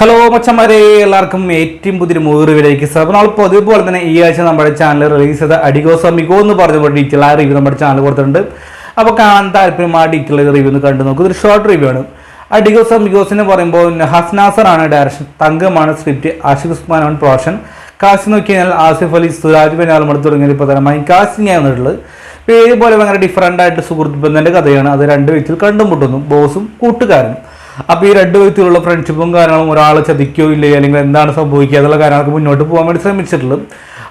Hello മച്ചന്മാരെ, എല്ലാവർക്കും ഏറ്റവും പുതിയൊരു മൂവി റിവ്യൂയിലേക്ക് അപ്പോൾ നമ്മൾ പതിപോലെ തന്നെ ഈ ആഴ്ച നമ്മുടെ ചാനൽ റിലീസ് ചെയ്ത അഡിഗോസ് അമിഗോ എന്ന് പറഞ്ഞ ഡീറ്റെയിൽ ആ റിവ്യൂ നമ്മുടെ ചാനൽ കൊടുത്തിട്ടുണ്ട്. അപ്പോൾ കാണാൻ താല്പര്യം ആ ഡീറ്റെയിൽ റിവ്യൂ ഒന്ന് കണ്ടു നോക്കും. ഇതൊരു ഷോർട്ട് റിവ്യൂ ആണ്. അഡിഗോസ് അമിഗോസ് എന്ന് പറയുമ്പോൾ ഹസ്നാസർ ആണ് ഡയറക്ഷൻ, തങ്കമാണ് സ്ക്രിപ്റ്റ്, ആഷിഖ് ഉസ്മാനാണ് പ്രൊഡക്ഷൻ. കാസ്റ്റ് നോക്കി കഴിഞ്ഞാൽ ആസിഫ് അലി, സുരാജ് ബെനാലുമർ തുടങ്ങിയ പ്രധാനമായും കാസ്റ്റിംഗ് ആണെന്നുള്ളത്. പേര് പോലെ ഭയങ്കര ഡിഫറൻ്റ് ആയിട്ട് സുഹൃത്ത് ബന്ധൻ്റെ കഥയാണ്. അത് രണ്ട് വ്യക്തികൾ കണ്ടുമുട്ടുന്നു, ബോസും കൂട്ടുകാരനും. അപ്പോൾ ഈ രണ്ട് വ്യക്തികളുള്ള ഫ്രണ്ട്ഷിപ്പും കാര്യങ്ങളും ഒരാൾ ചതിക്കോ ഇല്ലയോ അല്ലെങ്കിൽ എന്താണ് സംഭവിക്കുക എന്നുള്ള കാര്യങ്ങളൊക്കെ മുന്നോട്ട് പോകാൻ വേണ്ടി ശ്രമിച്ചിട്ടുള്ളത്.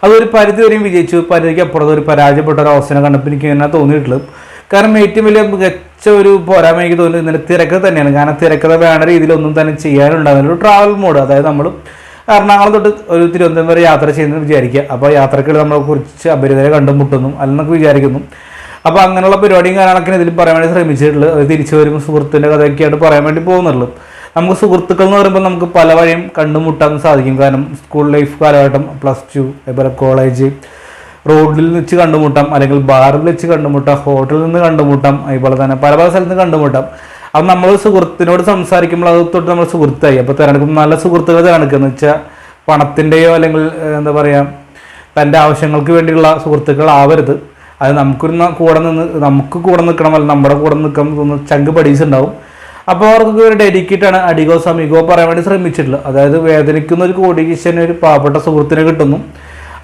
അതൊരു പരിധി വരെയും വിജയിച്ചു, പരിധിക്ക് അപ്പുറത്ത് ഒരു പരാജയപ്പെട്ട ഒരു അവസ്ഥനെ കണ്ടപ്പോൾ എനിക്ക് തന്നെ തോന്നിയിട്ടുള്ളത്. കാരണം ഏറ്റവും വലിയ മികച്ച ഒരു പോരായ്മ എനിക്ക് തോന്നുന്നത് ഇതിൻ്റെ തിരക്കഥ തന്നെയാണ്. കാരണം തിരക്കഥ വേണ്ട രീതിയിലൊന്നും തന്നെ ചെയ്യാനുണ്ടാകുന്ന ഒരു ട്രാവൽ മോഡ്, അതായത് നമ്മൾ എറണാകുളം തൊട്ട് ഒരു തിരുവനന്തപുരം വരെ യാത്ര ചെയ്യുന്നത് വിചാരിക്കുക. അപ്പോൾ യാത്രകൾ നമ്മളെ കുറിച്ച് അപരിതരെ കണ്ടുമുട്ടുന്നു അല്ലെന്നൊക്കെ വിചാരിക്കുന്നു. അപ്പോൾ അങ്ങനെയുള്ള പരിപാടിയും കാര്യങ്ങളൊക്കെ ഇതിൽ പറയാൻ വേണ്ടി ശ്രമിച്ചിട്ടുള്ളത്. അത് തിരിച്ചു വരുമ്പോൾ സുഹൃത്തിൻ്റെ കഥയൊക്കെയായിട്ട് പറയാൻ വേണ്ടി പോകുന്നുള്ളൂ. നമുക്ക് സുഹൃത്തുക്കൾ എന്ന് പറയുമ്പോൾ നമുക്ക് പല വഴിയും കണ്ടുമുട്ടാൻ സാധിക്കും. കാരണം സ്കൂൾ ലൈഫ് കാലഘട്ടം, +2, അതുപോലെ കോളേജ്, റോഡിൽ വെച്ച് കണ്ടുമുട്ടാം, അല്ലെങ്കിൽ ബാറിൽ വെച്ച് കണ്ടുമുട്ടാം, ഹോട്ടലിൽ നിന്ന് കണ്ടുമുട്ടാം, അതുപോലെ തന്നെ പല പല സ്ഥലത്ത് കണ്ടുമുട്ടാം. അപ്പം നമ്മൾ സുഹൃത്തിനോട് സംസാരിക്കുമ്പോൾ അത് തൊട്ട് നമ്മൾ സുഹൃത്തായി. അപ്പോൾ തിരഞ്ഞെടുക്കും നല്ല സുഹൃത്തുക്കൾ തിരഞ്ഞെടുക്കുക എന്ന് വെച്ചാൽ പണത്തിൻ്റെയോ അല്ലെങ്കിൽ എന്താ പറയുക തൻ്റെ ആവശ്യങ്ങൾക്ക് വേണ്ടിയുള്ള സുഹൃത്തുക്കൾ ആവരുത്. അത് നമുക്ക് കൂടെ നിൽക്കണം, അല്ലെങ്കിൽ നമ്മുടെ കൂടെ നിൽക്കണം ചങ്ക് പഠിച്ചിട്ടുണ്ടാവും. അപ്പോൾ അവർക്ക് ഒരു ഡെഡിക്കേറ്റാണ് അഡിഗോസ് അമിഗോ പറയാൻ വേണ്ടി ശ്രമിച്ചിട്ടുള്ളത്. അതായത് വേദനിക്കുന്ന ഒരു കോടീശ്വരന് ഒരു പാവപ്പെട്ട സുഹൃത്തിനെ കിട്ടുന്നു.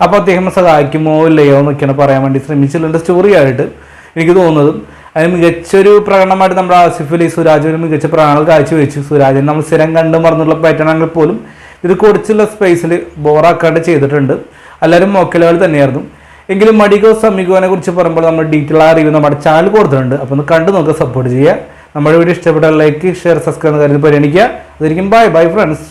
അപ്പോൾ അദ്ദേഹം സഹായിക്കുമോ ഇല്ലയോ എന്നൊക്കെയാണ് പറയാൻ വേണ്ടി ശ്രമിച്ചിട്ടുള്ള സ്റ്റോറി ആയിട്ട് എനിക്ക് തോന്നുന്നത്. അതിന് മികച്ചൊരു പ്രകടനമായിട്ട് നമ്മുടെ ആസിഫ് അലി, സുരാജിന് മികച്ച പ്രകടനങ്ങൾ കാഴ്ചവെച്ചു. സുരാജിന് നമ്മൾ സ്ഥിരം കണ്ട് മറന്നുള്ള പാറ്റേണാണെങ്കിൽ പോലും ഇത് കുറച്ചുള്ള സ്പേസിൽ ബോറാക്കാണ്ട് ചെയ്തിട്ടുണ്ട്. എല്ലാവരും മോക്കലുകൾ തന്നെയായിരുന്നു. എങ്കിലും അഡിഗോസ് അമിഗോനെ കുറിച്ച് പറയുമ്പോൾ നമ്മൾ ഡീറ്റെയിൽ ആ റിവ്യൂ നമ്മുടെ ചാനൽ കൊടുത്തിട്ടുണ്ട്. അപ്പോൾ ഒന്ന് കണ്ടു നോക്കുക, സപ്പോർട്ട് ചെയ്യുക. നമ്മുടെ വീഡിയോ ഇഷ്ടപ്പെട്ടാൽ ലൈക്ക്, ഷെയർ, സബ്സ്ക്രൈബ് എന്ന കാര്യത്തിൽ പരിഗണിക്കുക. അതായിരിക്കും ബൈ ഫ്രണ്ട്സ്.